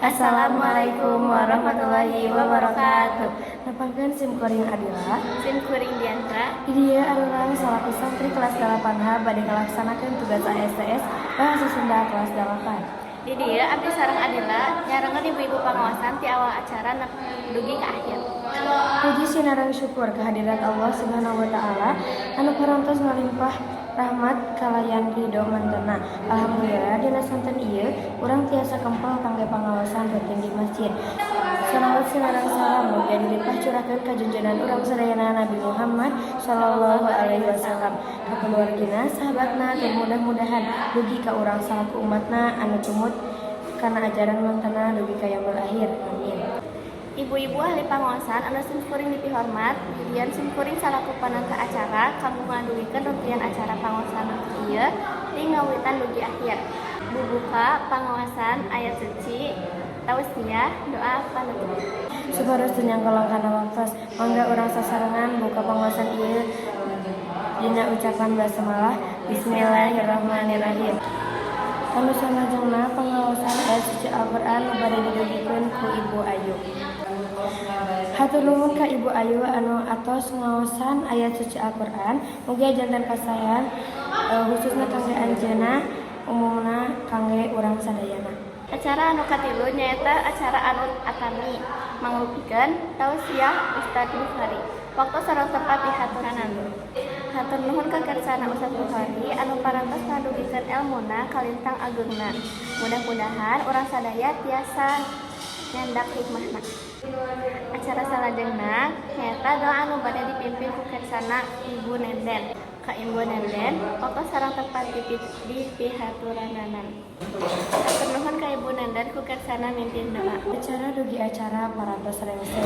Assalamualaikum warahmatullahi wabarakatuh. Nepangkeun simkuring Adila, Simkuring Diantra. di dieu arulang salaku santri kelas 8H bade ngalaksanakeun tugas ASTS Bahasa Sunda kelas 8. Di dieu abdi sareng Adila nyarengan ibu-ibu pangawasan ti awal acara dugi ka akhir. Puji sinareng syukur kehadirat Allah Subhanahu wa taala anu parantos ngalimpah rahmat kalayan ridho mantena. Alhamdulillah dina santen ieu urang tiasa kempel kangge pangawasan rutin di masjid. Salawat sinareng salam mugia dilimpah curahkeun ka junjungan urang sadayana Nabi Muhammad sallallahu alaihi wasallam, ka keluargina, sahabatna, dan mudah-mudahan dugi ka urang salaku umatna anu tumut kana ajaran mantena dugi ka yaumul akhir. Amin. Ibu-ibu ahli pangawasan anu simkuring dipihormat, kemudian simkuring salaku panangka acara kanggo ngaduwikeun rutian acara pangawasan ieu di ngawitan dugi akhir. Bubuka pangawasan ayat suci tausiah doa panutup. Supados tunyang golong kana waktos, mangga urang sasarengan buka pangawasan ieu dina ucapan basmalah Bismillahirrahmanirrahim. Anu salajengna pangawasan ayat suci Al-Qur'an bade didugikeun ku Ibu Ayu. Hatur nuhun ka Ibu Ayu anu atos ngaosan ayat suci Al-Qur'an. Mugia janten kasayan khususna kangge anjeunna, umumna kangge urang sadayana. Acara anu katilu nyaeta acara anu atami mangrupikeun tausiah Ustaz Bukhari. Waktu sareng tepat di haturan hatur nuhun ka kersana Ustaz Bukhari anu parantos ngadugikeun elmuna kalintang ageungna. Mudah-mudahan urang sadaya tiasa nyandak hikmahna. Acara salajengna nyaeta doa anu bade dipimpin ku kersana Ibu Nenden. Ka Ibu Nenden waktu sareng tepat di pihaturanan. Hatur nuhun ka Ibu Nenden ku kersana mimpin doa. Acara dugi acara parantos rengse.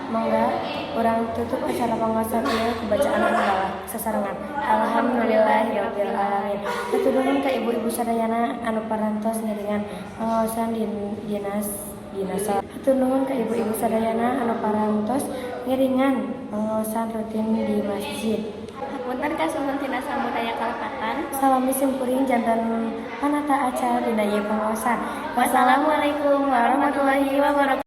Mangga urang tutup acara pangawasan ieu ku bacaan hamdalah sasarengan. Alhamdulillahirabbil alamin. Hatur nuhun ka ibu-ibu sadayana anu parantos ngiringan pangawasan dinas. Hatur nuhun ka ibu-ibu sadayana anu parantos ngiringan pangawasan rutin di masjid. Hapunten kasuhun tina samudaya kalepatan. Salami simkuring janten panata acara dina ieu pangawasan. Wassalamualaikum warahmatullahi wabarakatuh.